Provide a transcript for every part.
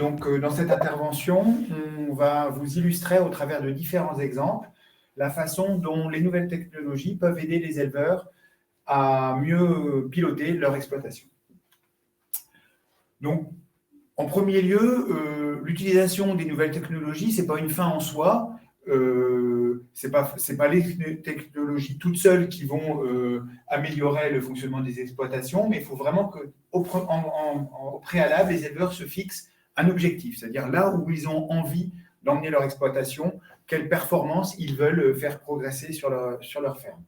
Donc, dans cette intervention, on va vous illustrer au travers de différents exemples la façon dont les nouvelles technologies peuvent aider les éleveurs à mieux piloter leur exploitation. Donc, en premier lieu, l'utilisation des nouvelles technologies, ce n'est pas une fin en soi. Ce n'est pas les technologies toutes seules qui vont améliorer le fonctionnement des exploitations, mais il faut vraiment qu'au préalable, les éleveurs se fixent un objectif, c'est-à-dire là où ils ont envie d'emmener leur exploitation, quelle performance ils veulent faire progresser sur leur ferme.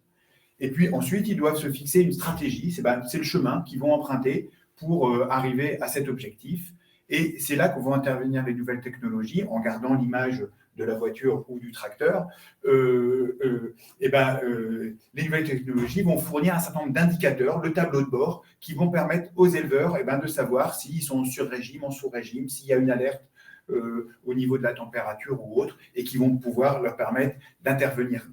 Et puis ensuite, ils doivent se fixer une stratégie, c'est le chemin qu'ils vont emprunter pour arriver à cet objectif. Et c'est là que vont intervenir les nouvelles technologies, en gardant l'image de la voiture ou du tracteur. Les nouvelles technologies vont fournir un certain nombre d'indicateurs, le tableau de bord, qui vont permettre aux éleveurs de savoir s'ils sont sur régime, en sous-régime, s'il y a une alerte au niveau de la température ou autre, et qui vont pouvoir leur permettre d'intervenir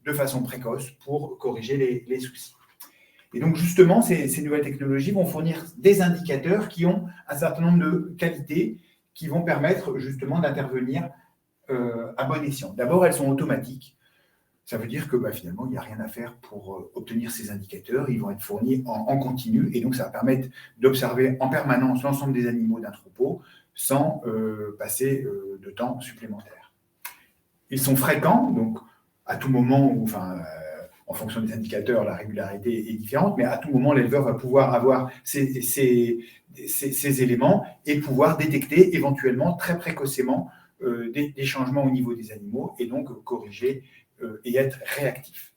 de façon précoce pour corriger les soucis. Et donc, justement, ces nouvelles technologies vont fournir des indicateurs qui ont un certain nombre de qualités qui vont permettre justement d'intervenir à bon escient. D'abord, elles sont automatiques. Ça veut dire que finalement, il n'y a rien à faire pour obtenir ces indicateurs. Ils vont être fournis en continu et donc ça va permettre d'observer en permanence l'ensemble des animaux d'un troupeau sans passer de temps supplémentaire. Ils sont fréquents, donc à tout moment, en fonction des indicateurs, la régularité est différente, mais à tout moment, l'éleveur va pouvoir avoir ces éléments et pouvoir détecter éventuellement très précocement des changements au niveau des animaux et donc corriger et être réactif.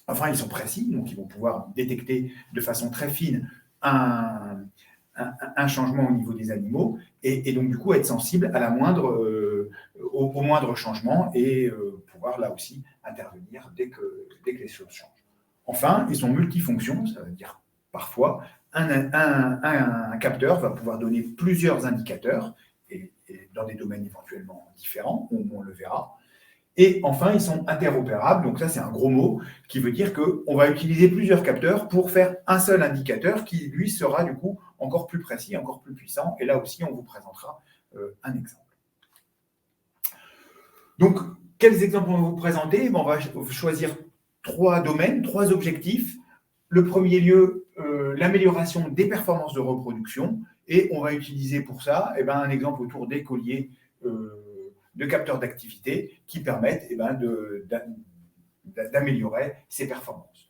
Enfin, ils sont précis, donc ils vont pouvoir détecter de façon très fine un changement au niveau des animaux et donc du coup être sensible à au moindre changement et pouvoir là aussi intervenir dès que les choses changent. Enfin, ils sont multifonctions, ça veut dire parfois un capteur va pouvoir donner plusieurs indicateurs et dans des domaines éventuellement différents, on le verra. Et enfin, ils sont interopérables, donc ça c'est un gros mot qui veut dire qu'on va utiliser plusieurs capteurs pour faire un seul indicateur qui lui sera du coup encore plus précis, encore plus puissant. Et là aussi, on vous présentera un exemple. Donc, quels exemples on va vous présenter? On va choisir 3 domaines, 3 objectifs. Le premier lieu, l'amélioration des performances de reproduction. Et on va utiliser pour ça un exemple autour des colliers de capteurs d'activité qui permettent d'améliorer ces performances.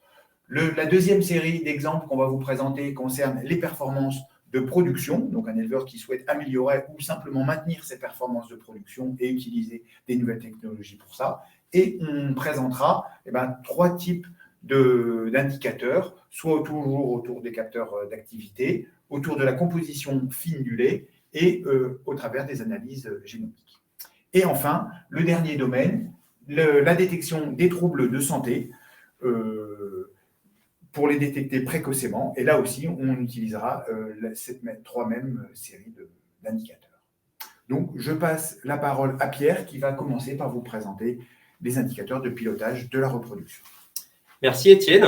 La deuxième série d'exemples qu'on va vous présenter concerne les performances de production, donc un éleveur qui souhaite améliorer ou simplement maintenir ses performances de production et utiliser des nouvelles technologies pour ça. Et on présentera 3 types d'indicateurs, soit toujours autour des capteurs d'activité, autour de la composition fine du lait et au travers des analyses génomiques. Et enfin, le dernier domaine, la détection des troubles de santé pour les détecter précocement. Et là aussi, on utilisera ces 3 mêmes séries d'indicateurs. Donc, je passe la parole à Pierre qui va commencer par vous présenter les indicateurs de pilotage de la reproduction. Merci Étienne.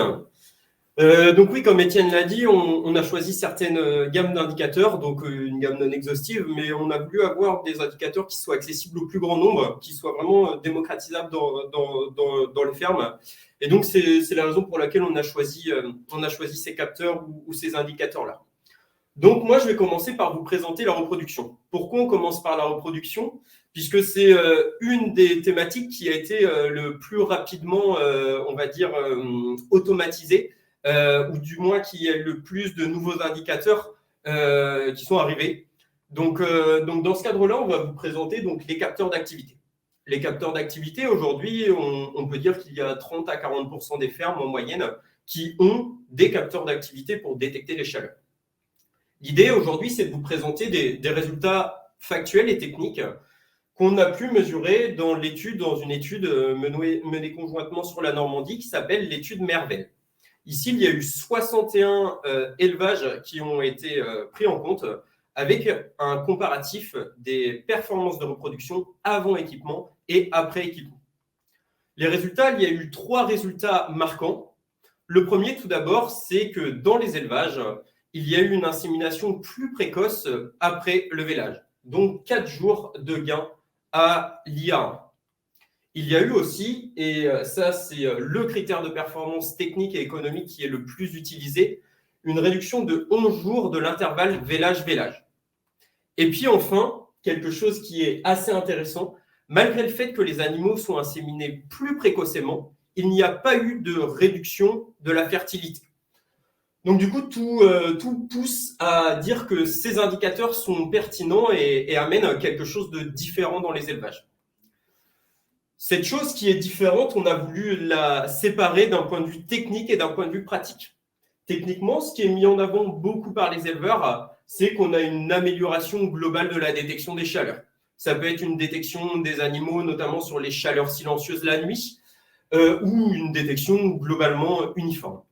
Donc oui, comme Étienne l'a dit, on a choisi certaines gammes d'indicateurs, donc une gamme non exhaustive, mais on a voulu avoir des indicateurs qui soient accessibles au plus grand nombre, qui soient vraiment démocratisables dans les fermes. Et donc c'est la raison pour laquelle on a choisi ces capteurs ou ces indicateurs-là. Donc moi, je vais commencer par vous présenter la reproduction. Pourquoi on commence par la reproduction? Puisque c'est une des thématiques qui a été le plus rapidement, on va dire, automatisée, ou du moins qui a le plus de nouveaux indicateurs qui sont arrivés. Donc dans ce cadre-là, on va vous présenter donc, les capteurs d'activité. Les capteurs d'activité, aujourd'hui, on peut dire qu'il y a 30 à 40% des fermes en moyenne qui ont des capteurs d'activité pour détecter les chaleurs. L'idée aujourd'hui, c'est de vous présenter des résultats factuels et techniques qu'on a pu mesurer dans une étude menée conjointement sur la Normandie qui s'appelle l'étude Mervel. Ici, il y a eu 61 élevages qui ont été pris en compte avec un comparatif des performances de reproduction avant équipement et après équipement. Les résultats, il y a eu 3 résultats marquants. Le premier, tout d'abord, c'est que dans les élevages, il y a eu une insémination plus précoce après le vélage. donc 4 jours de gain à l'IA1. Il y a eu aussi, et ça c'est le critère de performance technique et économique qui est le plus utilisé, une réduction de 11 jours de l'intervalle vélage-vélage. Et puis enfin, quelque chose qui est assez intéressant, malgré le fait que les animaux sont inséminés plus précocement, il n'y a pas eu de réduction de la fertilité. Donc du coup, tout pousse à dire que ces indicateurs sont pertinents et amènent quelque chose de différent dans les élevages. Cette chose qui est différente, on a voulu la séparer d'un point de vue technique et d'un point de vue pratique. Techniquement, ce qui est mis en avant beaucoup par les éleveurs, c'est qu'on a une amélioration globale de la détection des chaleurs. Ça peut être une détection des animaux, notamment sur les chaleurs silencieuses la nuit, ou une détection globalement uniforme.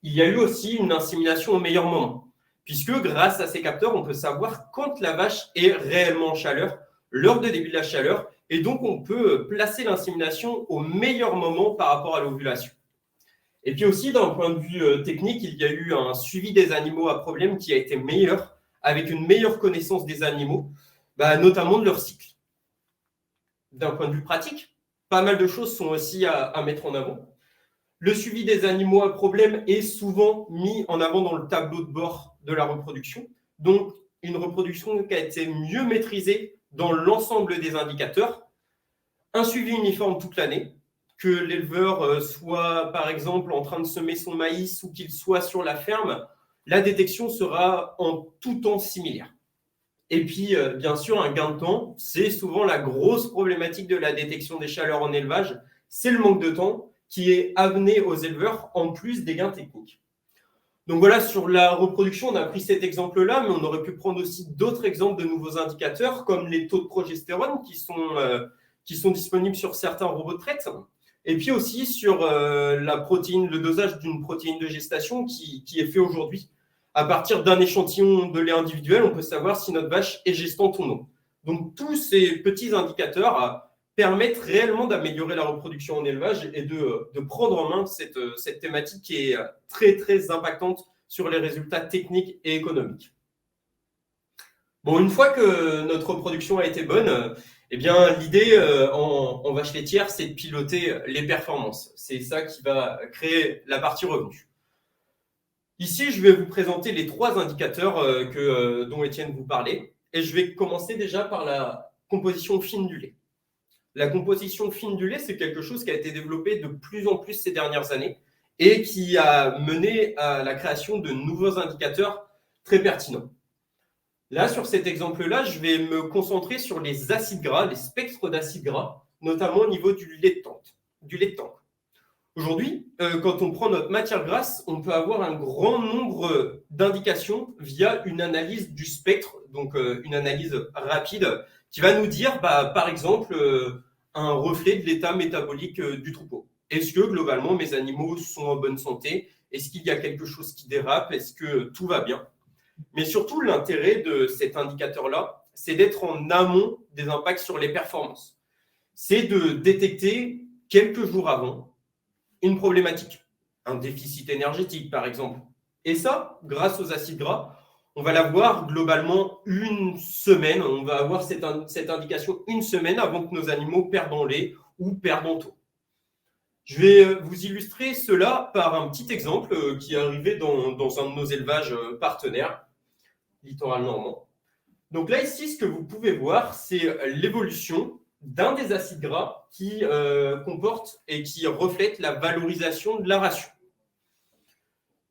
Il y a eu aussi une insémination au meilleur moment, puisque grâce à ces capteurs, on peut savoir quand la vache est réellement en chaleur, l'heure de début de la chaleur, et donc on peut placer l'insémination au meilleur moment par rapport à l'ovulation. Et puis aussi, d'un point de vue technique, il y a eu un suivi des animaux à problème qui a été meilleur, avec une meilleure connaissance des animaux, notamment de leur cycle. D'un point de vue pratique, pas mal de choses sont aussi à mettre en avant. Le suivi des animaux à problème est souvent mis en avant dans le tableau de bord de la reproduction. Donc, une reproduction qui a été mieux maîtrisée dans l'ensemble des indicateurs. Un suivi uniforme toute l'année, que l'éleveur soit par exemple en train de semer son maïs ou qu'il soit sur la ferme, la détection sera en tout temps similaire. Et puis, bien sûr, un gain de temps, c'est souvent la grosse problématique de la détection des chaleurs en élevage, c'est le manque de temps qui est amené aux éleveurs en plus des gains techniques. Donc voilà, sur la reproduction, on a pris cet exemple-là, mais on aurait pu prendre aussi d'autres exemples de nouveaux indicateurs, comme les taux de progestérone qui sont disponibles sur certains robots de traite, et puis aussi sur la protéine, le dosage d'une protéine de gestation qui est fait aujourd'hui. À partir d'un échantillon de lait individuel, on peut savoir si notre vache est gestante ou non. Donc tous ces petits indicateurs permettent réellement d'améliorer la reproduction en élevage et de prendre en main cette thématique qui est très, très impactante sur les résultats techniques et économiques. Bon, une fois que notre reproduction a été bonne, l'idée en vache laitière, c'est de piloter les performances. C'est ça qui va créer la partie revenu. Ici, je vais vous présenter les 3 indicateurs dont Étienne vous parlait. Et je vais commencer déjà par la composition fine du lait. La composition fine du lait, c'est quelque chose qui a été développé de plus en plus ces dernières années et qui a mené à la création de nouveaux indicateurs très pertinents. Là, sur cet exemple-là, je vais me concentrer sur les acides gras, les spectres d'acides gras, notamment au niveau du lait de tendre. Aujourd'hui, quand on prend notre matière grasse, on peut avoir un grand nombre d'indications via une analyse du spectre, donc une analyse rapide, qui va nous dire, par exemple, un reflet de l'état métabolique du troupeau. Est-ce que globalement mes animaux sont en bonne santé? Est-ce qu'il y a quelque chose qui dérape? Est-ce que tout va bien? Mais surtout, l'intérêt de cet indicateur-là, c'est d'être en amont des impacts sur les performances. C'est de détecter quelques jours avant une problématique, un déficit énergétique par exemple. Et ça, grâce aux acides gras, on va l'avoir globalement une semaine. On va avoir cette indication une semaine avant que nos animaux perdent en lait ou perdent en taux. Je vais vous illustrer cela par un petit exemple qui est arrivé dans un de nos élevages partenaires, littoral normand. Donc là, ici, ce que vous pouvez voir, c'est l'évolution d'un des acides gras qui comporte et qui reflète la valorisation de la ration.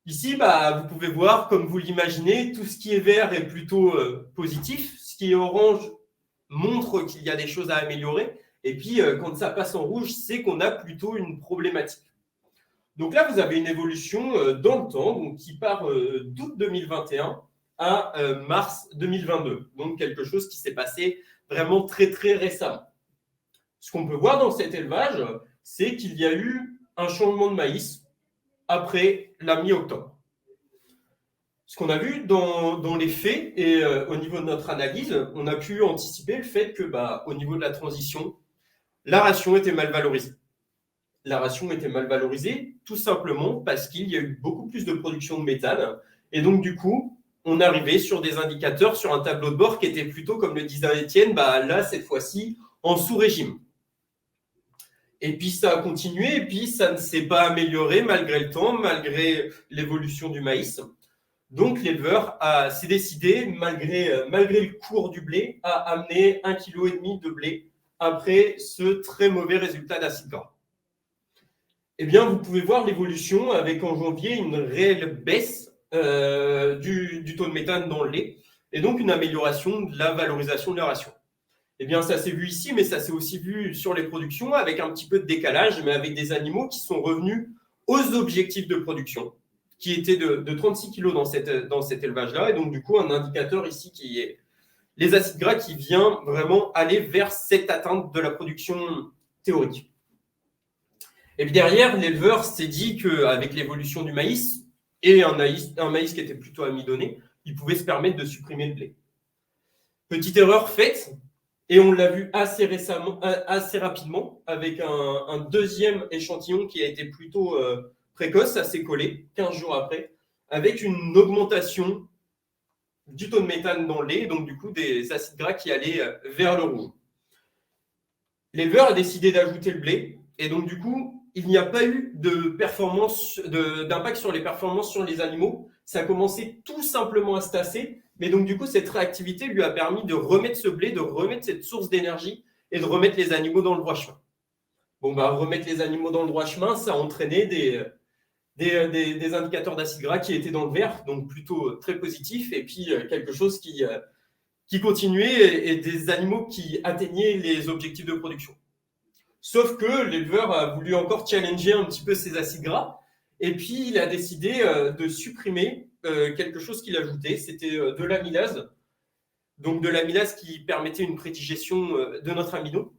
Ici, vous pouvez voir, comme vous l'imaginez, tout ce qui est vert est plutôt positif. Ce qui est orange montre qu'il y a des choses à améliorer. Et puis, quand ça passe en rouge, c'est qu'on a plutôt une problématique. Donc là, vous avez une évolution dans le temps, donc, qui part d'août 2021 à mars 2022. Donc, quelque chose qui s'est passé vraiment très, très récemment. Ce qu'on peut voir dans cet élevage, c'est qu'il y a eu un changement de maïs après la mi-octobre. Ce qu'on a vu dans les faits et au niveau de notre analyse, on a pu anticiper le fait que au niveau de la transition, la ration était mal valorisée. La ration était mal valorisée tout simplement parce qu'il y a eu beaucoup plus de production de méthane et donc du coup, on arrivait sur des indicateurs sur un tableau de bord qui était plutôt, comme le disait Étienne, là, cette fois-ci, en sous-régime. Et puis ça a continué, et puis ça ne s'est pas amélioré malgré le temps, malgré l'évolution du maïs. Donc l'éleveur s'est décidé, malgré le cours du blé, à amener 1,5 kg de blé après ce très mauvais résultat d'acide gras. Eh bien, vous pouvez voir l'évolution avec en janvier une réelle baisse du taux de méthane dans le lait et donc une amélioration de la valorisation de la ration. Eh bien, ça s'est vu ici, mais ça s'est aussi vu sur les productions avec un petit peu de décalage, mais avec des animaux qui sont revenus aux objectifs de production, qui étaient de 36 kg dans cet élevage-là. Et donc, du coup, un indicateur ici qui est les acides gras qui vient vraiment aller vers cette atteinte de la production théorique. Et puis derrière, l'éleveur s'est dit qu'avec l'évolution du maïs et un maïs qui était plutôt amidonné, il pouvait se permettre de supprimer le blé. Petite erreur faite, et on l'a vu assez rapidement, avec un deuxième échantillon qui a été plutôt précoce, assez collé, 15 jours après, avec une augmentation du taux de méthane dans le lait, donc du coup des acides gras qui allaient vers le rouge. L'éleveur a décidé d'ajouter le blé, et donc du coup, il n'y a pas eu d'impact sur les performances sur les animaux. Ça a commencé tout simplement à se tasser, mais donc du coup, cette réactivité lui a permis de remettre ce blé, de remettre cette source d'énergie et de remettre les animaux dans le droit chemin. Remettre les animaux dans le droit chemin, ça a entraîné des indicateurs d'acide gras qui étaient dans le vert, donc plutôt très positif, et puis quelque chose qui continuait et des animaux qui atteignaient les objectifs de production. Sauf que l'éleveur a voulu encore challenger un petit peu ces acides gras, et puis il a décidé de supprimer quelque chose qu'il ajoutait, c'était de l'amylase, donc de l'amylase qui permettait une prédigestion de notre amidon.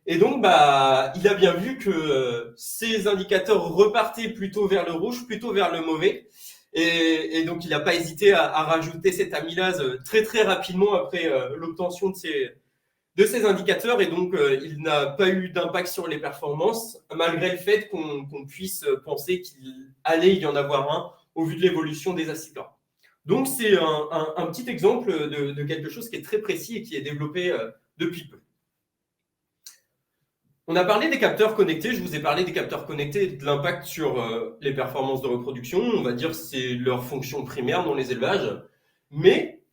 Et donc, il a bien vu que ces indicateurs repartaient plutôt vers le rouge, plutôt vers le mauvais. Et donc, il n'a pas hésité à rajouter cette amylase très, très rapidement après l'obtention de ces indicateurs. Et donc, il n'a pas eu d'impact sur les performances, malgré le fait qu'on puisse penser qu'il allait y en avoir un au vu de l'évolution des acides gras. Donc, c'est un petit exemple de quelque chose qui est très précis et qui est développé depuis peu. On a parlé des capteurs connectés, je vous ai parlé des capteurs connectés et de l'impact sur les performances de reproduction. On va dire que c'est leur fonction primaire dans les élevages. Mais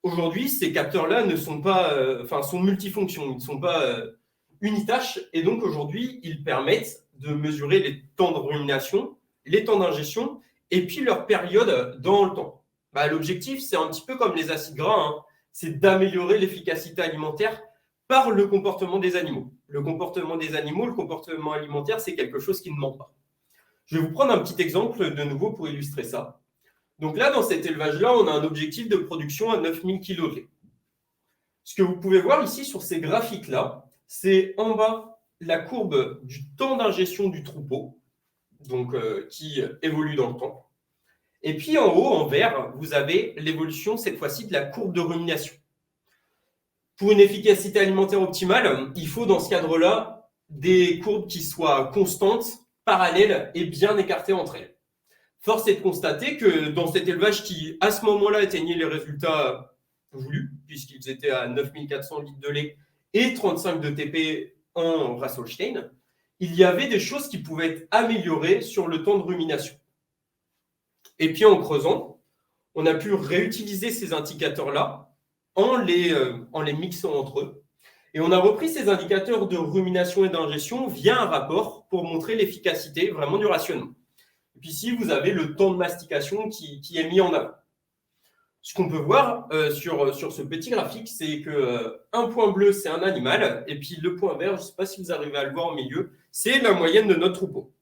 aujourd'hui, ces capteurs-là ne sont pas, sont multifonctions, ils ne sont pas unitâches. Et donc aujourd'hui, ils permettent de mesurer les temps de rumination, les temps d'ingestion et puis leur période dans le temps. L'objectif, c'est un petit peu comme les acides gras, c'est d'améliorer l'efficacité alimentaire par le comportement des animaux. Le comportement des animaux, le comportement alimentaire, c'est quelque chose qui ne ment pas. Je vais vous prendre un petit exemple de nouveau pour illustrer ça. Donc là, dans cet élevage-là, on a un objectif de production à 9000 kg de lait. Ce que vous pouvez voir ici sur ces graphiques-là, c'est en bas la courbe du temps d'ingestion du troupeau, donc qui évolue dans le temps. Et puis en haut, en vert, vous avez l'évolution, cette fois-ci, de la courbe de rumination. Pour une efficacité alimentaire optimale, il faut dans ce cadre-là des courbes qui soient constantes, parallèles et bien écartées entre elles. Force est de constater que dans cet élevage qui, à ce moment-là, atteignait les résultats voulus, puisqu'ils étaient à 9400 litres de lait et 35 de TP en race Holstein, il y avait des choses qui pouvaient être améliorées sur le temps de rumination. Et puis en creusant, on a pu réutiliser ces indicateurs-là en les mixant entre eux. Et on a repris ces indicateurs de rumination et d'ingestion via un rapport pour montrer l'efficacité vraiment du rationnement. Et puis ici, vous avez le temps de mastication qui est mis en avant. Ce qu'on peut voir sur ce petit graphique, c'est qu'un point bleu, c'est un animal, et puis le point vert, je ne sais pas si vous arrivez à le voir au milieu, c'est la moyenne de notre troupeau.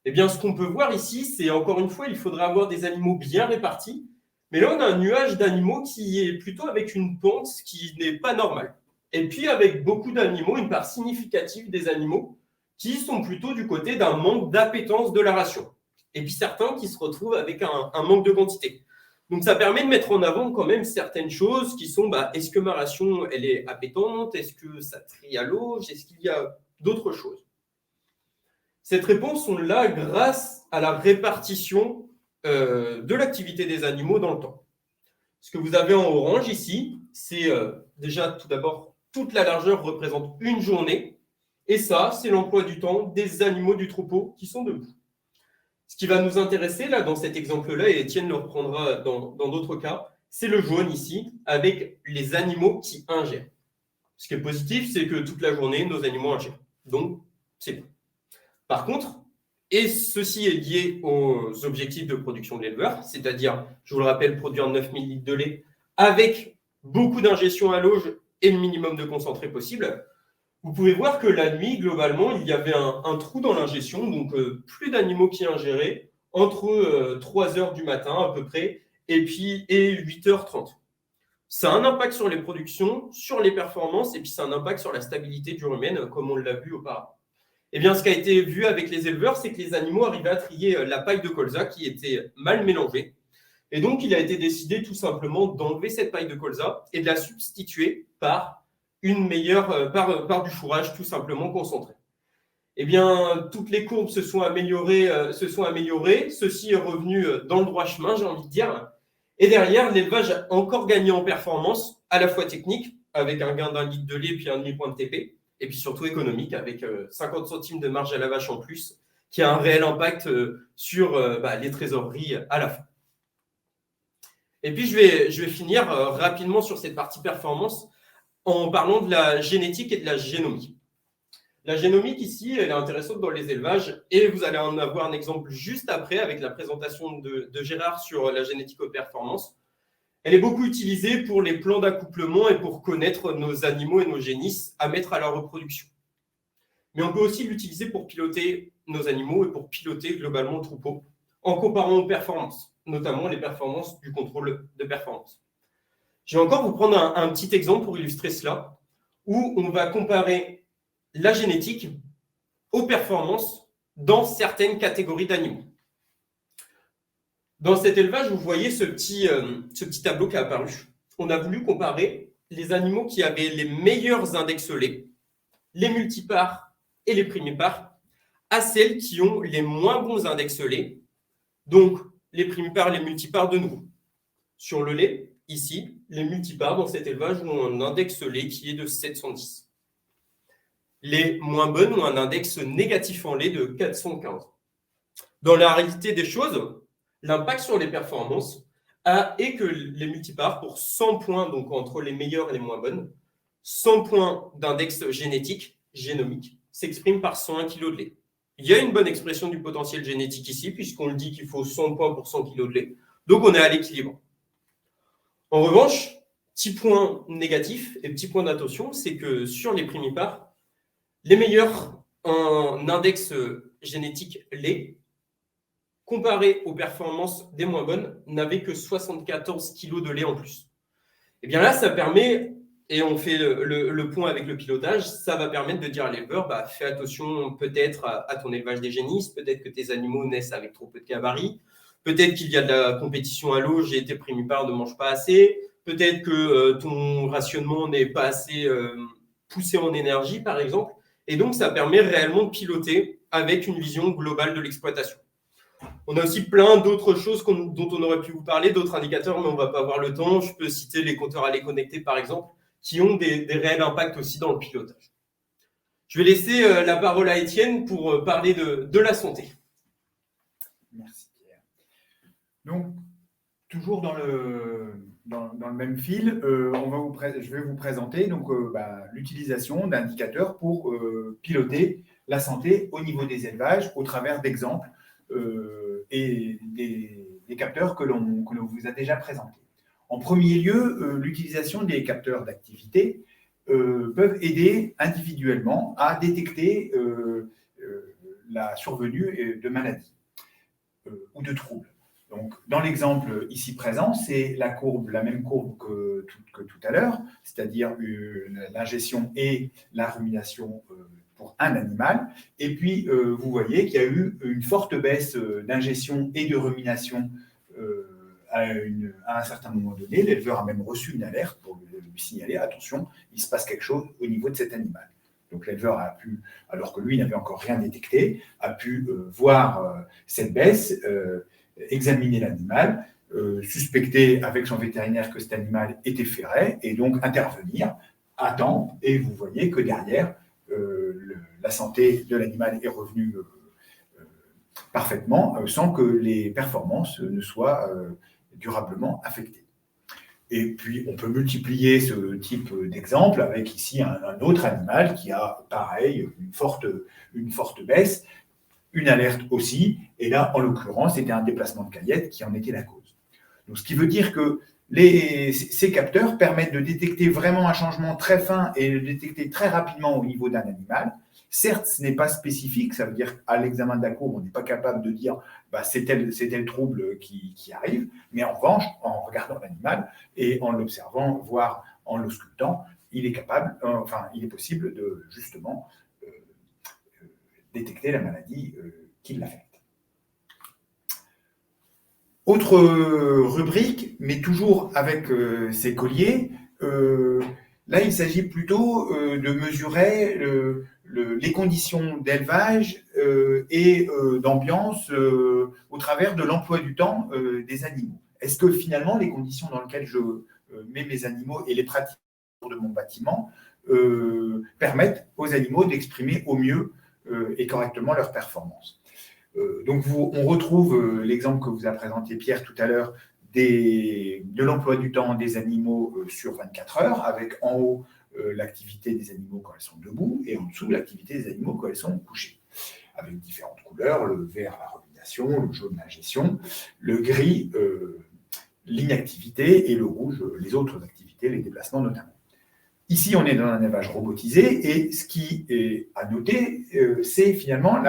Eh bien, ce qu'on peut voir ici, c'est encore une fois, il faudra avoir des animaux bien répartis. Mais là, on a un nuage d'animaux qui est plutôt avec une pente qui n'est pas normale. Et puis, avec beaucoup d'animaux, une part significative des animaux qui sont plutôt du côté d'un manque d'appétence de la ration. Et puis, certains qui se retrouvent avec un manque de quantité. Donc, ça permet de mettre en avant quand même certaines choses qui sont, est-ce que ma ration, elle est appétente? Est-ce que ça trie à l'eau? Est-ce qu'il y a d'autres choses? Cette réponse, on l'a grâce à la répartition de l'activité des animaux dans le temps. Ce que vous avez en orange ici, c'est déjà tout d'abord, toute la largeur représente une journée. Et ça, c'est l'emploi du temps des animaux du troupeau qui sont debout. Ce qui va nous intéresser là dans cet exemple-là, et Étienne le reprendra dans d'autres cas, c'est le jaune ici, avec les animaux qui ingèrent. Ce qui est positif, c'est que toute la journée, nos animaux ingèrent. Donc, c'est bon. Par contre, et ceci est lié aux objectifs de production de l'éleveur, c'est-à-dire, je vous le rappelle, produire 9000 litres de lait avec beaucoup d'ingestion à l'auge et le minimum de concentré possible. Vous pouvez voir que la nuit, globalement, il y avait un trou dans l'ingestion, donc plus d'animaux qui ingéraient, entre 3 heures du matin à peu près, et 8h30. Ça a un impact sur les productions, sur les performances, et puis ça a un impact sur la stabilité du rumen, comme on l'a vu auparavant. Eh bien, ce qui a été vu avec les éleveurs, c'est que les animaux arrivaient à trier la paille de colza qui était mal mélangée. Et donc, il a été décidé tout simplement d'enlever cette paille de colza et de la substituer par une meilleure, par du fourrage tout simplement concentré. Eh bien, toutes les courbes se sont améliorées. Ceci est revenu dans le droit chemin, j'ai envie de dire. Et derrière, l'élevage a encore gagné en performance, à la fois technique, avec un gain d'1 litre de lait puis un demi-point de TP, et puis surtout économique, avec 50 centimes de marge à la vache en plus, qui a un réel impact sur les trésoreries à la fin. Et puis, je vais finir rapidement sur cette partie performance en parlant de la génétique et de la génomie. La génomique ici, elle est intéressante dans les élevages et vous allez en avoir un exemple juste après avec la présentation de Gérard sur la génétique aux performances. Elle est beaucoup utilisée pour les plans d'accouplement et pour connaître nos animaux et nos génisses à mettre à la reproduction. Mais on peut aussi l'utiliser pour piloter nos animaux et pour piloter globalement le troupeau en comparant aux performances, notamment les performances du contrôle de performance. Je vais encore vous prendre un petit exemple pour illustrer cela, où on va comparer la génétique aux performances dans certaines catégories d'animaux. Dans cet élevage, vous voyez ce petit tableau qui est apparu. On a voulu comparer les animaux qui avaient les meilleurs index lait, les multipares et les primipares, à celles qui ont les moins bons index lait, donc les primipares, les multipares de nouveau. Sur le lait, ici, les multipares dans cet élevage ont un index lait qui est de 710. Les moins bonnes ont un index négatif en lait de 415. Dans la réalité des choses, l'impact sur les performances est que les multipares, pour 100 points, donc entre les meilleures et les moins bonnes, 100 points d'index génomique, s'expriment par 101 kg de lait. Il y a une bonne expression du potentiel génétique ici, puisqu'on le dit qu'il faut 100 points pour 100 kg de lait. Donc, on est à l'équilibre. En revanche, petit point négatif et petit point d'attention, c'est que sur les primipares, les meilleurs en index génétique lait, comparé aux performances des moins bonnes, n'avaient que 74 kg de lait en plus. Et bien là, ça permet, et on fait le point avec le pilotage, ça va permettre de dire à l'éleveur, fais attention peut-être à ton élevage des génisses, peut-être que tes animaux naissent avec trop peu de gabarit, peut-être qu'il y a de la compétition à l'auge et tes primipares ne mangent pas assez, peut-être que ton rationnement n'est pas assez poussé en énergie, par exemple. Et donc, ça permet réellement de piloter avec une vision globale de l'exploitation. On a aussi plein d'autres choses dont on aurait pu vous parler, d'autres indicateurs, mais on ne va pas avoir le temps. Je peux citer les compteurs à lait connectés, par exemple, qui ont des réels impacts aussi dans le pilotage. Je vais laisser la parole à Étienne pour parler de la santé. Merci Pierre. Donc, toujours dans le même fil, je vais vous présenter l'utilisation d'indicateurs pour piloter la santé au niveau des élevages au travers d'exemples et des capteurs que l'on vous a déjà présentés. En premier lieu, l'utilisation des capteurs d'activité peuvent aider individuellement à détecter la survenue de maladies ou de troubles. Donc, dans l'exemple ici présent, c'est la même courbe que tout à l'heure, c'est-à-dire l'ingestion et la rumination pour un animal. Et puis, vous voyez qu'il y a eu une forte baisse d'ingestion et de rumination à un certain moment donné. L'éleveur a même reçu une alerte pour lui signaler, attention, il se passe quelque chose au niveau de cet animal. Donc l'éleveur a pu, alors que lui n'avait encore rien détecté, a pu voir cette baisse, examiner l'animal suspecter avec son vétérinaire que cet animal était ferré et donc intervenir à temps. Et vous voyez que derrière, la santé de l'animal est revenue parfaitement sans que les performances ne soient durablement affectées. Et puis, on peut multiplier ce type d'exemple avec ici un autre animal qui a, pareil, une forte baisse, une alerte aussi, et là, en l'occurrence, c'était un déplacement de caillette qui en était la cause. Donc, ce qui veut dire que ces capteurs permettent de détecter vraiment un changement très fin et de détecter très rapidement au niveau d'un animal. Certes, ce n'est pas spécifique, ça veut dire qu'à l'examen de la courbe, on n'est pas capable de dire c'est tel trouble qui arrive, mais en revanche, en regardant l'animal et en l'observant, voire en l'auscultant, il est possible de justement détecter la maladie qui l'affecte. Autre rubrique, mais toujours avec ces colliers, là il s'agit plutôt de mesurer les conditions d'élevage et d'ambiance au travers de l'emploi du temps des animaux. Est-ce que finalement les conditions dans lesquelles je mets mes animaux et les pratiques de mon bâtiment permettent aux animaux d'exprimer au mieux et correctement leurs performances? Donc, on retrouve l'exemple que vous a présenté Pierre tout à l'heure de l'emploi du temps des animaux sur 24 heures, avec en haut l'activité des animaux quand elles sont debout et en dessous l'activité des animaux quand elles sont couchées, avec différentes couleurs, le vert la rumination, le jaune la gestion, le gris l'inactivité et le rouge les autres activités, les déplacements notamment. Ici, on est dans un élevage robotisé et ce qui est à noter, c'est finalement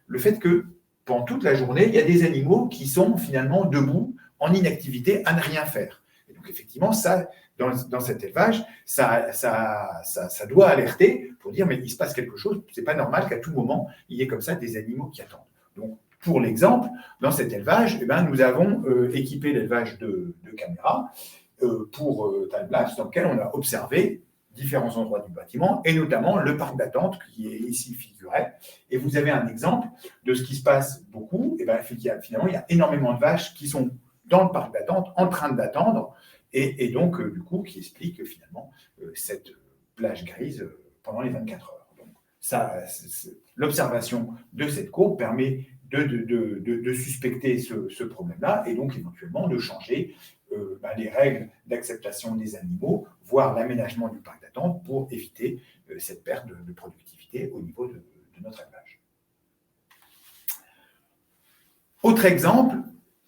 le fait que pendant toute la journée, il y a des animaux qui sont finalement debout, en inactivité, à ne rien faire. Et donc, effectivement, ça, dans cet élevage, ça doit alerter pour dire, mais il se passe quelque chose, c'est pas normal qu'à tout moment, il y ait comme ça des animaux qui attendent. Donc, pour l'exemple, dans cet élevage, nous avons équipé l'élevage de caméras pour time-lapse, dans lequel on a observé différents endroits du bâtiment, et notamment le parc d'attente qui est ici figuré. Et vous avez un exemple de ce qui se passe beaucoup. Et finalement, il y a énormément de vaches qui sont dans le parc d'attente, en train d'attendre, et donc, du coup, qui explique finalement cette plage grise pendant les 24 heures. Donc, l'observation de cette courbe permet de suspecter ce problème-là, et donc éventuellement de changer les règles d'acceptation des animaux, voire l'aménagement du parc d'attente pour éviter cette perte de productivité au niveau de notre élevage. Autre exemple,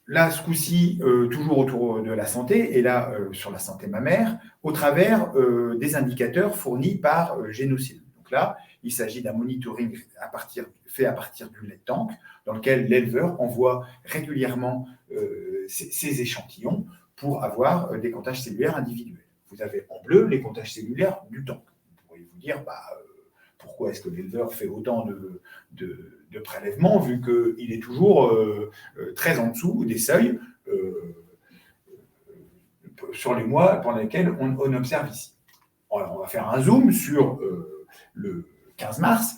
là, ce coup-ci, toujours autour de la santé, et là, sur la santé mammaire, au travers des indicateurs fournis par Génocellule. Donc là, il s'agit d'un monitoring fait à partir du lait de tank, dans lequel l'éleveur envoie régulièrement ses échantillons pour avoir des comptages cellulaires individuels. Vous avez en bleu les comptages cellulaires du tank. Vous pourriez vous dire, pourquoi est-ce que l'éleveur fait autant de prélèvements, vu qu'il est toujours très en dessous des seuils sur les mois pendant lesquels on observe ici. Alors, on va faire un zoom sur le 15 mars,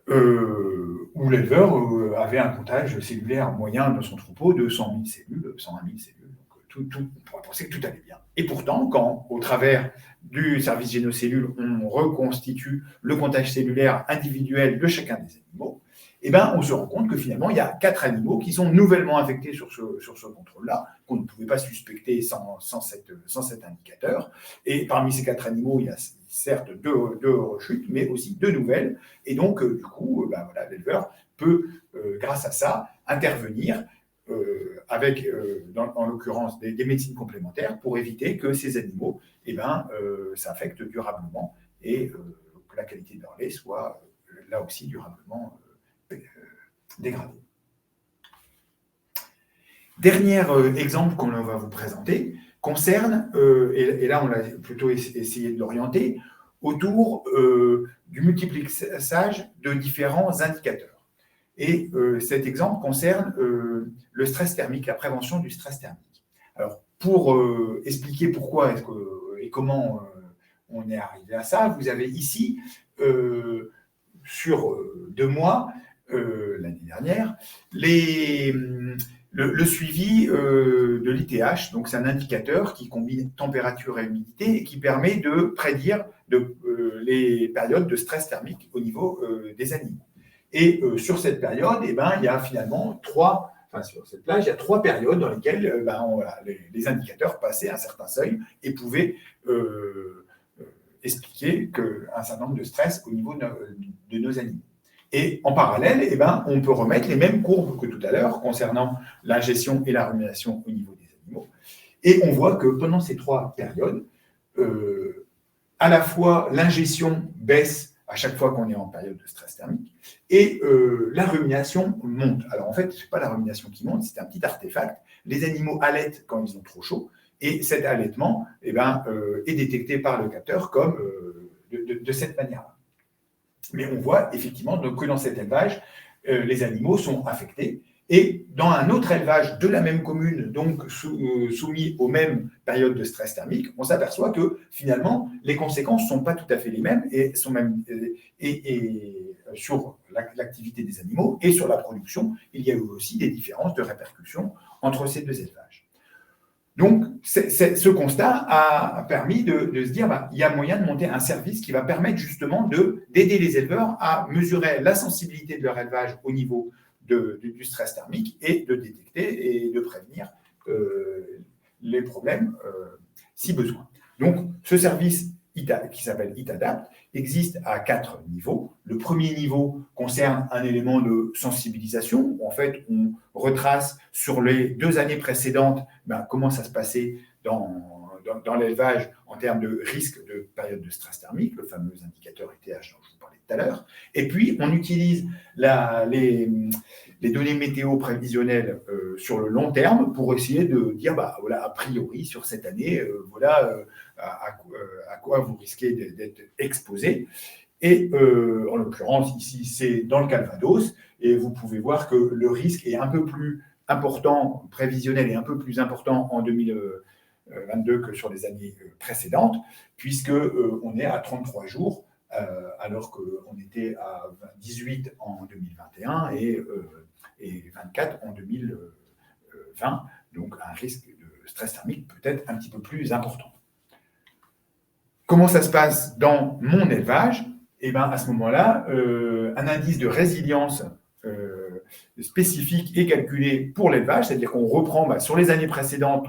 où l'éleveur avait un comptage cellulaire moyen de son troupeau de 100 000 cellules, 120 000 cellules. Donc, on pourrait penser que tout allait bien. Et pourtant, quand, au travers du service Génocellule, on reconstitue le comptage cellulaire individuel de chacun des animaux, on se rend compte que finalement, il y a 4 animaux qui sont nouvellement infectés sur ce contrôle-là, qu'on ne pouvait pas suspecter sans cet indicateur. Et parmi ces 4 animaux, il y a certes 2 rechutes, mais aussi 2 nouvelles. Et donc, du coup, l'éleveur peut, grâce à ça, intervenir avec, en l'occurrence, des médecines complémentaires pour éviter que ces animaux s'infectent durablement et que la qualité de leur lait soit là aussi durablement dégradée. Dernier exemple qu'on va vous présenter concerne, et là on a plutôt essayé de l'orienter, autour du multiplexage de différents indicateurs. Et cet exemple concerne le stress thermique, la prévention du stress thermique. Alors, pour expliquer pourquoi et comment on est arrivé à ça, vous avez ici, sur 2 mois, l'année dernière, Le suivi de l'ITH, donc c'est un indicateur qui combine température et humidité et qui permet de prédire les périodes de stress thermique au niveau des animaux. Et sur cette période, il y a finalement sur cette plage, il y a 3 périodes dans lesquelles les indicateurs passaient un certain seuil et pouvaient expliquer un certain nombre de stress au niveau de nos animaux. Et en parallèle, on peut remettre les mêmes courbes que tout à l'heure concernant l'ingestion et la rumination au niveau des animaux. Et on voit que pendant ces 3 périodes, à la fois l'ingestion baisse à chaque fois qu'on est en période de stress thermique et la rumination monte. Alors en fait, ce n'est pas la rumination qui monte, c'est un petit artefact. Les animaux allaitent quand ils ont trop chaud et cet allaitement est détecté par le capteur comme de cette manière-là. Mais on voit effectivement que dans cet élevage, les animaux sont affectés. Et dans un autre élevage de la même commune, donc soumis aux mêmes périodes de stress thermique, on s'aperçoit que finalement, les conséquences ne sont pas tout à fait les mêmes et sont même sur l'activité des animaux et sur la production, il y a eu aussi des différences de répercussions entre ces 2 élevages. Donc, ce constat a permis de se dire il y a moyen de monter un service qui va permettre justement d'aider les éleveurs à mesurer la sensibilité de leur élevage au niveau du stress thermique et de détecter et de prévenir les problèmes si besoin. Donc, ce service qui s'appelle HeatAdapt existe à 4 niveaux. Le premier niveau concerne un élément de sensibilisation où en fait on retrace sur les 2 années précédentes comment ça se passait dans l'élevage en termes de risque de période de stress thermique, le fameux indicateur ETH dont je vous parlais tout à l'heure. Et puis on utilise les données météo prévisionnelles sur le long terme pour essayer de dire a priori sur cette année, à quoi vous risquez d'être exposé. Et en l'occurrence, ici, c'est dans le Calvados, et vous pouvez voir que le risque est un peu plus important, prévisionnel est un peu plus important en 2022 que sur les années précédentes, puisqu'on est à 33 jours, alors qu'on était à 18 en 2021 et 24 en 2020, donc un risque de stress thermique peut-être un petit peu plus important. Comment ça se passe dans mon élevage ? À ce moment-là, un indice de résilience spécifique est calculé pour l'élevage, c'est-à-dire qu'on reprend sur les années précédentes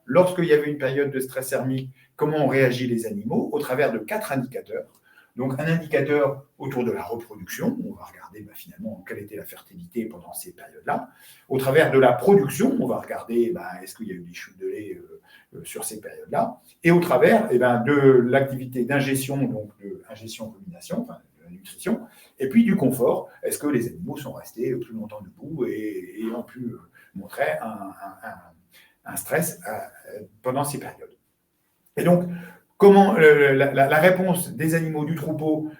lorsqu'il y avait une période de stress thermique, comment ont réagi les animaux au travers de 4 indicateurs. Donc, un indicateur autour de la reproduction, on va regarder finalement quelle était la fertilité pendant ces périodes-là. Au travers de la production, on va regarder est-ce qu'il y a eu des chutes de lait sur ces périodes-là. Et au travers de l'activité d'ingestion, donc de ingestion-rumination, de la nutrition, et puis du confort, est-ce que les animaux sont restés plus longtemps debout et ont pu montrer un stress pendant ces périodes. Et donc, comment la réponse des animaux du troupeau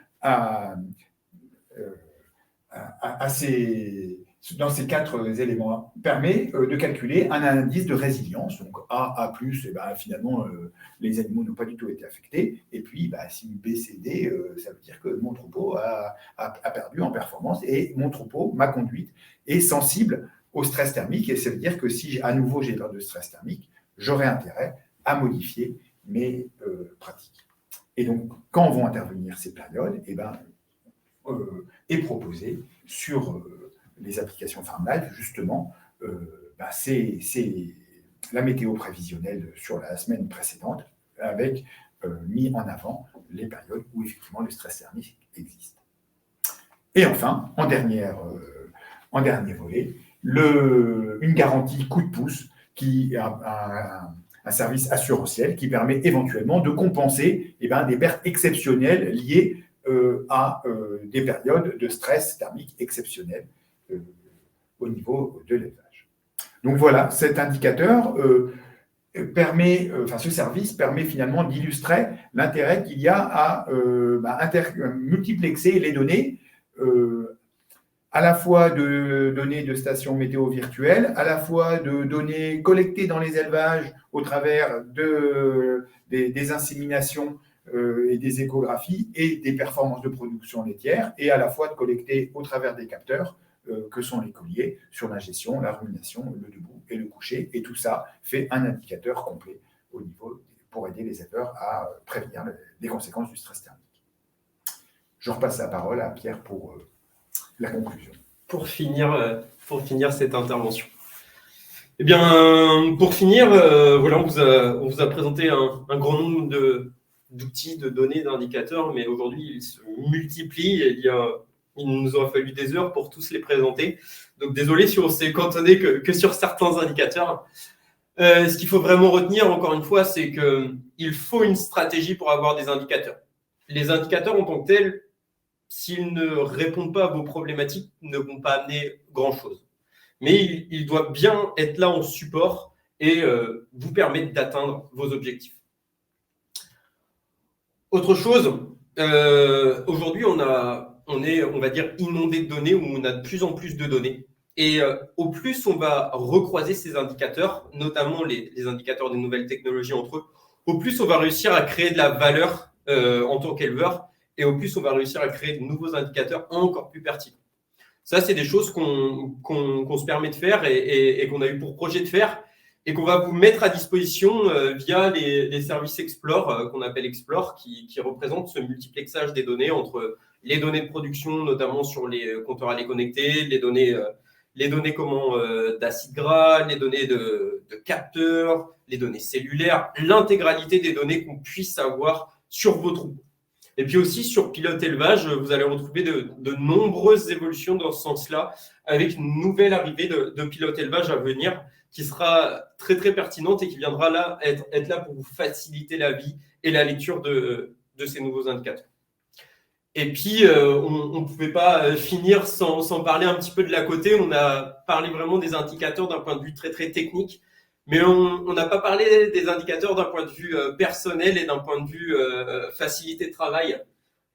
dans ces 4 éléments permet de calculer un indice de résilience. Donc A+, finalement, les animaux n'ont pas du tout été affectés. Et puis, si B, C, D, ça veut dire que mon troupeau a perdu en performance et mon troupeau, ma conduite, est sensible au stress thermique. Et ça veut dire que si à nouveau j'ai peur de stress thermique, j'aurai intérêt à modifier mes pratiques. Et donc, quand vont intervenir ces périodes, est proposé sur les applications FarmLife, justement, c'est la météo prévisionnelle sur la semaine précédente, avec mis en avant les périodes où effectivement le stress thermique existe. Et enfin, en dernier volet, une garantie coup de pouce qui a un service assurantiel qui permet éventuellement de compenser des pertes exceptionnelles liées à des périodes de stress thermique exceptionnelles au niveau de l'élevage. Donc voilà, cet indicateur ce service permet finalement d'illustrer l'intérêt qu'il y a à multiplexer les données, à la fois de données de stations météo virtuelles, à la fois de données collectées dans les élevages au travers des inséminations et des échographies et des performances de production laitière, et à la fois de collecter au travers des capteurs que sont les colliers sur l'ingestion, la rumination, le debout et le coucher. Et tout ça fait un indicateur complet au niveau pour aider les éleveurs à prévenir les conséquences du stress thermique. Je repasse la parole à Pierre pour la conclusion. Pour finir cette intervention. Eh bien, pour finir, voilà, on vous a présenté un grand nombre d'outils, de données, d'indicateurs, mais aujourd'hui, ils se multiplient et il nous aura fallu des heures pour tous les présenter. Donc, désolé si on s'est cantonné que sur certains indicateurs. Ce qu'il faut vraiment retenir, encore une fois, c'est qu'il faut une stratégie pour avoir des indicateurs. Les indicateurs en tant que tels, s'ils ne répondent pas à vos problématiques, ne vont pas amener grand-chose. Mais ils doivent bien être là en support et vous permettre d'atteindre vos objectifs. Autre chose, aujourd'hui, on est, on va dire, inondé de données, où on a de plus en plus de données. Et au plus on va recroiser ces indicateurs, notamment les indicateurs des nouvelles technologies entre eux, au plus on va réussir à créer de la valeur en tant qu'éleveur, et au plus on va réussir à créer de nouveaux indicateurs encore plus pertinents. Ça, c'est des choses qu'on se permet de faire et qu'on a eu pour projet de faire, et qu'on va vous mettre à disposition via les services Explore, qu'on appelle Explore, qui représentent ce multiplexage des données entre les données de production, notamment sur les compteurs à lait connectés, les données d'acide gras, les données de capteurs, les données cellulaires, l'intégralité des données qu'on puisse avoir sur vos troupeaux. Et puis aussi sur Pilote Élevage, vous allez retrouver de nombreuses évolutions dans ce sens-là, avec une nouvelle arrivée de Pilote Élevage à venir, qui sera très très pertinente et qui viendra là être là pour vous faciliter la vie et la lecture de ces nouveaux indicateurs. Et puis, on ne pouvait pas finir sans parler un petit peu de l'à côté. On a parlé vraiment des indicateurs d'un point de vue très, très technique, mais on n'a pas parlé des indicateurs d'un point de vue personnel et d'un point de vue facilité de travail.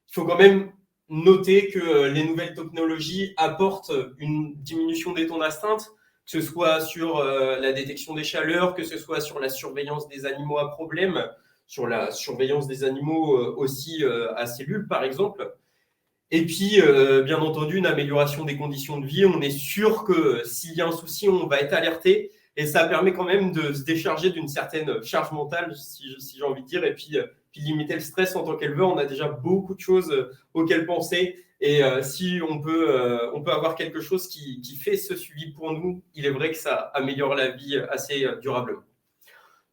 Il faut quand même noter que les nouvelles technologies apportent une diminution des temps d'astreinte, que ce soit sur la détection des chaleurs, que ce soit sur la surveillance des animaux à problème, sur la surveillance des animaux aussi à cellules, par exemple. Et puis, bien entendu, une amélioration des conditions de vie. On est sûr que s'il y a un souci, on va être alerté. Et ça permet quand même de se décharger d'une certaine charge mentale, si j'ai envie de dire, et puis limiter le stress en tant qu'éleveur. On a déjà beaucoup de choses auxquelles penser. Et si on peut avoir quelque chose qui fait ce suivi pour nous, il est vrai que ça améliore la vie assez durablement.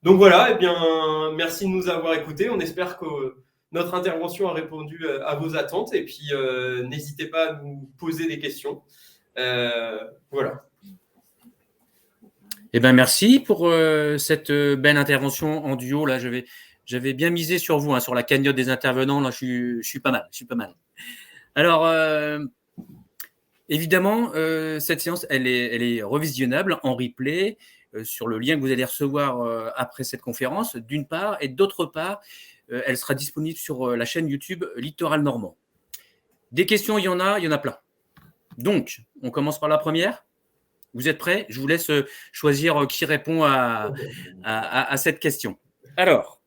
Donc voilà, eh bien, merci de nous avoir écoutés. On espère que notre intervention a répondu à vos attentes. Et puis, n'hésitez pas à nous poser des questions. Voilà. Eh bien, merci pour cette belle intervention en duo. Là, j'avais bien misé sur vous, sur la cagnotte des intervenants. Là, je suis pas mal. Alors, évidemment, cette séance, elle est revisionnable en replay sur le lien que vous allez recevoir après cette conférence, d'une part, et d'autre part, elle sera disponible sur la chaîne YouTube Littoral Normand. Des questions, il y en a plein. Donc, on commence par la première. Vous êtes prêts? Je vous laisse choisir qui répond à cette question. Alors,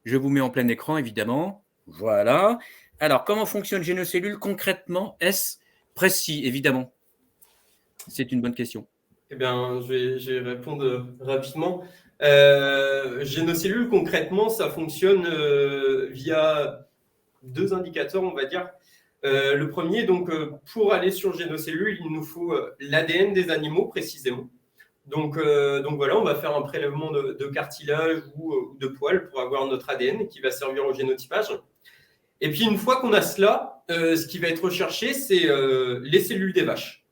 je vous mets en plein écran, évidemment. Voilà. Alors, comment fonctionne Génocellule concrètement? Est-ce précis, évidemment? C'est une bonne question. Eh bien, je vais répondre rapidement. Génocellule, concrètement, ça fonctionne via deux indicateurs, on va dire. Le premier, donc, pour aller sur Génocellule, il nous faut l'ADN des animaux, précisément. Donc voilà, on va faire un prélèvement de cartilage ou de poils pour avoir notre ADN qui va servir au génotypage. Et puis, une fois qu'on a cela, ce qui va être recherché, c'est les cellules des vaches.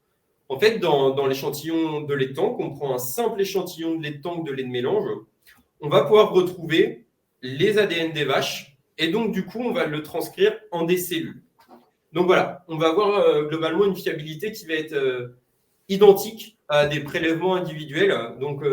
En fait, dans l'échantillon de lait de tank, on prend un simple échantillon de lait de tank de lait de mélange. On va pouvoir retrouver les ADN des vaches. Et donc, du coup, on va le transcrire en des cellules. Donc voilà, on va avoir globalement une fiabilité qui va être identique à des prélèvements individuels. Donc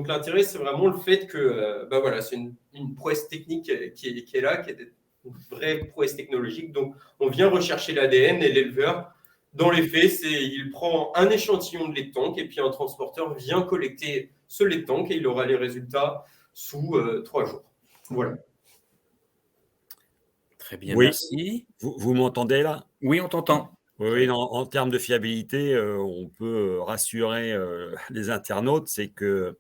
l'intérêt, c'est vraiment le fait que voilà, c'est une prouesse technique qui est là, qui est une vraie prouesse technologique. Donc on vient rechercher l'ADN et l'éleveur, dans les faits, il prend un échantillon de lait de tank et puis un transporteur vient collecter ce lait de tank et il aura les résultats sous 3 jours. Voilà. Très bien, oui. merci. Vous m'entendez là? Oui, on t'entend. Oui, en termes de fiabilité, on peut rassurer les internautes, c'est qu'il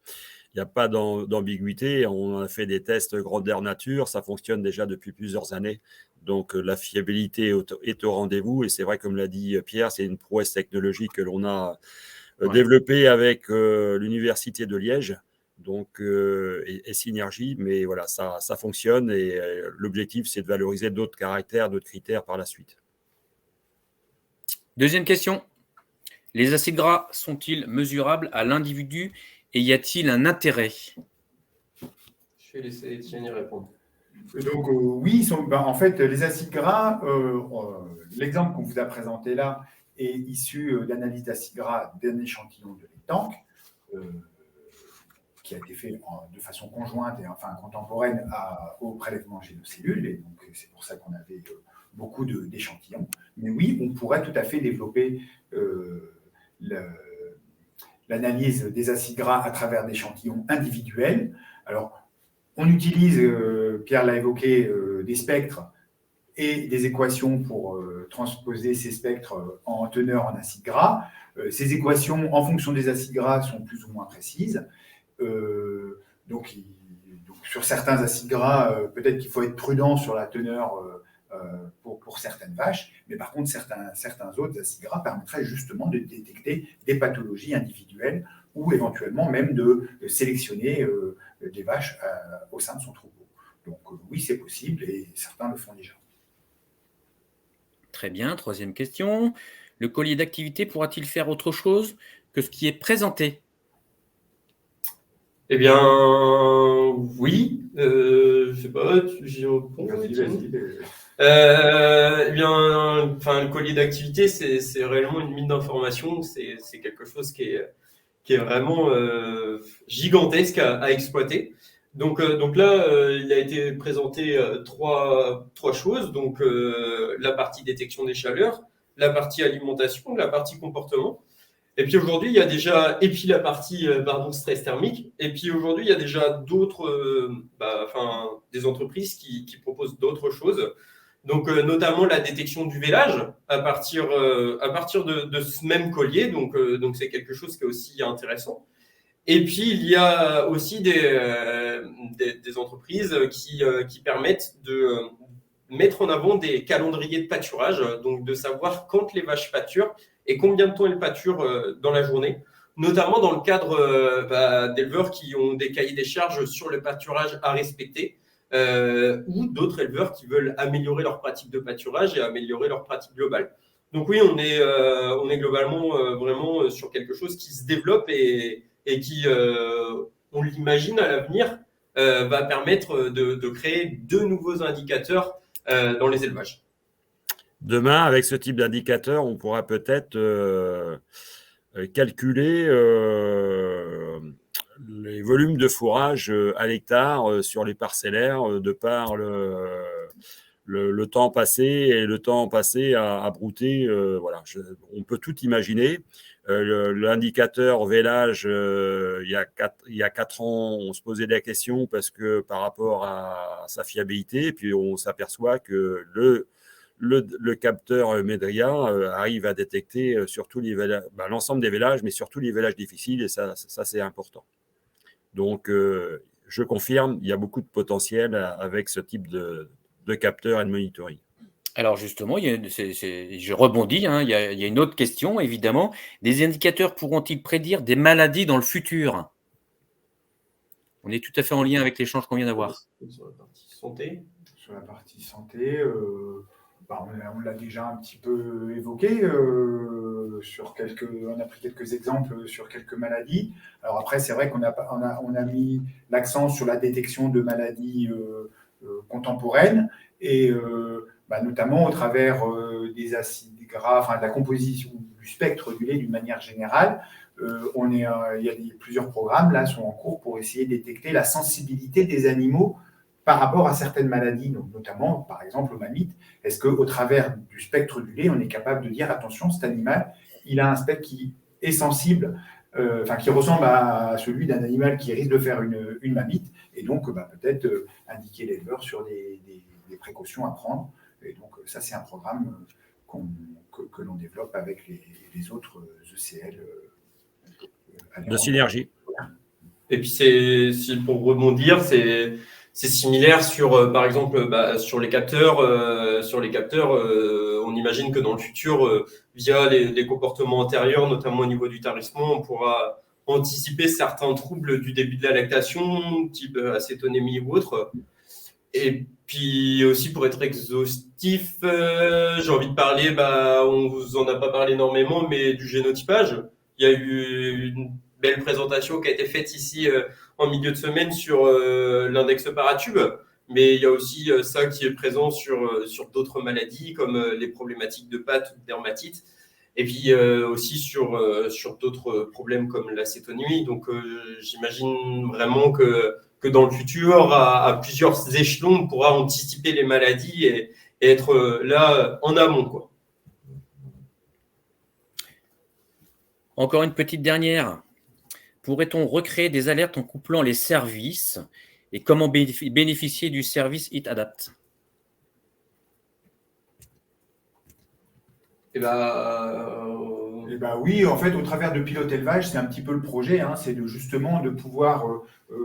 n'y a pas d'ambiguïté. On a fait des tests grandeur nature, ça fonctionne déjà depuis plusieurs années. Donc la fiabilité est au rendez-vous. Et c'est vrai, comme l'a dit Pierre, c'est une prouesse technologique que l'on a développée avec l'Université de Liège. Donc, et Synergie, mais voilà, ça fonctionne et l'objectif, c'est de valoriser d'autres caractères, d'autres critères par la suite. Deuxième question. Les acides gras sont-ils mesurables à l'individu et y a-t-il un intérêt? Je vais laisser Étienne y répondre. Donc, oui, en fait, les acides gras, l'exemple qu'on vous a présenté là est issu d'analyse d'acides gras d'un échantillon de lait-tank qui a été fait de façon conjointe et enfin contemporaine au prélèvement génocellules. Et donc, c'est pour ça qu'on avait beaucoup d'échantillons. Mais oui, on pourrait tout à fait développer l'analyse des acides gras à travers d'échantillons individuels. Alors, on utilise, Pierre l'a évoqué, des spectres et des équations pour transposer ces spectres en teneur en acides gras. Ces équations, en fonction des acides gras, sont plus ou moins précises. Donc, sur certains acides gras, peut-être qu'il faut être prudent sur la teneur pour certaines vaches, mais par contre, certains autres acides gras permettraient justement de détecter des pathologies individuelles ou éventuellement même de sélectionner des vaches au sein de son troupeau. Donc oui, c'est possible et certains le font déjà. Très bien, troisième question. Le collier d'activité pourra-t-il faire autre chose que ce qui est présenté? Eh bien, oui. Je sais pas, j'y réponds. Vas-y. Eh bien, enfin, le collier d'activité, c'est réellement une mine d'informations. C'est quelque chose qui est vraiment gigantesque à exploiter. Donc là, il a été présenté trois choses. Donc la partie détection des chaleurs, la partie alimentation, la partie comportement. Et puis aujourd'hui, il y a déjà, et puis la partie stress thermique. Et puis aujourd'hui, il y a déjà d'autres, des entreprises qui proposent d'autres choses. Donc notamment la détection du vélage à partir de ce même collier. Donc c'est quelque chose qui est aussi intéressant. Et puis il y a aussi des entreprises qui permettent de mettre en avant des calendriers de pâturage, donc de savoir quand les vaches pâturent et combien de temps elles pâturent dans la journée, notamment dans le cadre d'éleveurs qui ont des cahiers des charges sur le pâturage à respecter, ou d'autres éleveurs qui veulent améliorer leur pratique de pâturage et améliorer leur pratique globale. Donc oui, on est globalement vraiment sur quelque chose qui se développe et qui, on l'imagine à l'avenir, va permettre de créer de nouveaux indicateurs dans les élevages. Demain, avec ce type d'indicateur, on pourra peut-être calculer les volumes de fourrage à l'hectare sur les parcellaires de par le temps passé et le temps passé à brouter. Voilà, on peut tout imaginer. L'indicateur vélage, il y a 4 ans, on se posait la question parce que par rapport à sa fiabilité, et puis on s'aperçoit que le capteur Medria arrive à détecter surtout l'ensemble des vélages, mais surtout les vélages difficiles, et ça c'est important. Donc, je confirme, il y a beaucoup de potentiel avec ce type de capteur et de monitoring. Alors justement, je rebondis, hein, il y a une autre question, évidemment. Des indicateurs pourront-ils prédire des maladies dans le futur? On est tout à fait en lien avec l'échange qu'on vient d'avoir. Sur la partie santé. Sur la partie santé, on l'a déjà un petit peu évoqué. On a pris quelques exemples sur quelques maladies. Alors après, c'est vrai qu'on a mis l'accent sur la détection de maladies contemporaines et notamment au travers des acides gras, enfin de la composition du spectre du lait d'une manière générale. Il y a plusieurs programmes là sont en cours pour essayer de détecter la sensibilité des animaux par rapport à certaines maladies, donc notamment par exemple aux mammites. Est-ce qu'au travers du spectre du lait, on est capable de dire attention, cet animal, il a un spectre qui est sensible, qui ressemble à celui d'un animal qui risque de faire une mammite, et donc peut-être indiquer l'éleveur sur des précautions à prendre. Et donc ça, c'est un programme que l'on développe avec les autres ECL. De synergie. Et puis, pour rebondir, c'est similaire sur, par exemple, sur les capteurs. On imagine que dans le futur, via les comportements antérieurs, notamment au niveau du tarissement, on pourra anticiper certains troubles du début de la lactation, type acétonémie ou autre. Et puis aussi, pour être exhaustif, j'ai envie de parler, on vous en a pas parlé énormément, mais du génotypage. Il y a eu une belle présentation qui a été faite ici en milieu de semaine sur l'index paratube, mais il y a aussi ça qui est présent sur d'autres maladies comme les problématiques de pattes ou de dermatite, et puis aussi sur d'autres problèmes comme l'acétonémie. Donc j'imagine vraiment que dans le futur, à plusieurs échelons, on pourra anticiper les maladies et être là en amont, quoi. Encore une petite dernière. Pourrait-on recréer des alertes en couplant les services et comment bénéficier du service HitAdapt? Oui, en fait, au travers de Pilote Élevage, c'est un petit peu le projet, hein, c'est justement de pouvoir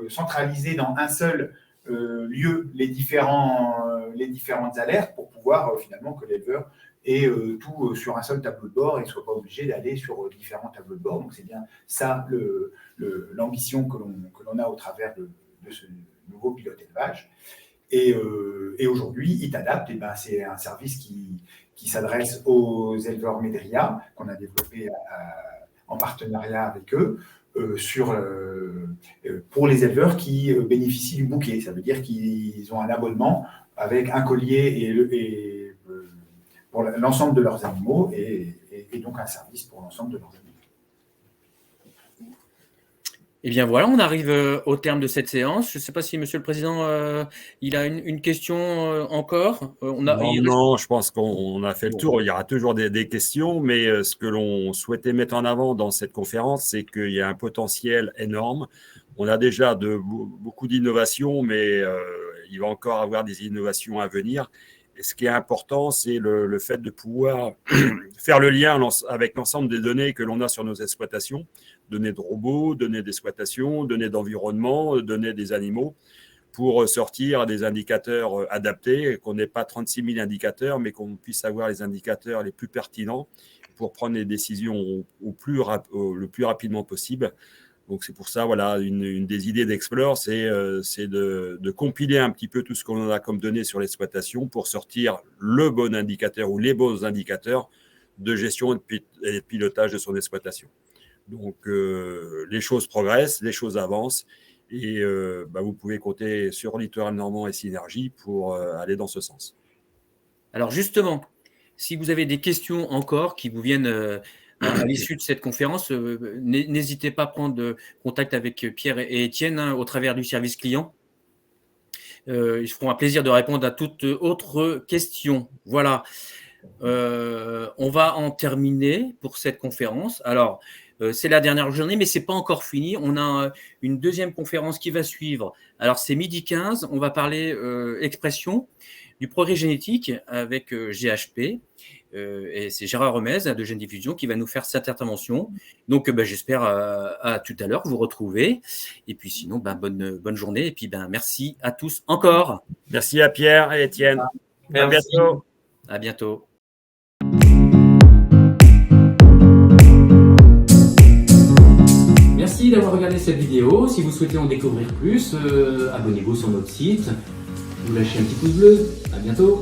centraliser dans un seul lieu les différentes alertes pour pouvoir finalement que l'éleveur ait tout sur un seul tableau de bord et ne soit pas obligé d'aller sur différents tableaux de bord. Donc c'est bien ça l'ambition que l'on a au travers de ce nouveau Pilote Élevage. Et aujourd'hui, HitAdapt, c'est un service qui s'adresse aux éleveurs Medria, qu'on a développé en partenariat avec eux, pour les éleveurs qui bénéficient du bouquet. Ça veut dire qu'ils ont un abonnement avec un collier pour l'ensemble de leurs animaux et donc un service pour l'ensemble de leurs animaux. Eh bien voilà, on arrive au terme de cette séance. Je ne sais pas si Monsieur le Président, il a une question encore. Non, je pense qu'on a fait le tour. Il y aura toujours des questions, mais ce que l'on souhaitait mettre en avant dans cette conférence, c'est qu'il y a un potentiel énorme. On a déjà beaucoup d'innovations, mais il va encore avoir des innovations à venir. Et ce qui est important, c'est le fait de pouvoir faire le lien avec l'ensemble des données que l'on a sur nos exploitations, données de robots, données d'exploitation, données d'environnement, données des animaux, pour sortir des indicateurs adaptés, qu'on n'ait pas 36 000 indicateurs, mais qu'on puisse avoir les indicateurs les plus pertinents pour prendre les décisions le plus rapidement possible. Donc c'est pour ça, voilà, une des idées d'Explore, c'est de compiler un petit peu tout ce qu'on a comme données sur l'exploitation pour sortir le bon indicateur ou les bons indicateurs de gestion et de pilotage de son exploitation. Donc les choses progressent, les choses avancent et vous pouvez compter sur Littoral Normand et Synergie pour aller dans ce sens. Alors justement, si vous avez des questions encore qui vous viennent à l'issue de cette conférence, n'hésitez pas à prendre contact avec Pierre et Étienne au travers du service client. Ils feront un plaisir de répondre à toute autre question. Voilà, on va en terminer pour cette conférence. Alors, c'est la dernière journée, mais ce n'est pas encore fini. On a une deuxième conférence qui va suivre. Alors, c'est 12h15. On va parler expression du progrès génétique avec GHP. Et c'est Gérard Remez de Gène Diffusion qui va nous faire cette intervention. Donc, j'espère à tout à l'heure vous retrouver. Et puis sinon, bonne journée. Et puis, merci à tous encore. Merci à Pierre et Étienne. Merci. À bientôt. À bientôt. Merci d'avoir regardé cette vidéo. Si vous souhaitez en découvrir plus, abonnez-vous sur notre site. Vous lâchez un petit pouce bleu. À bientôt.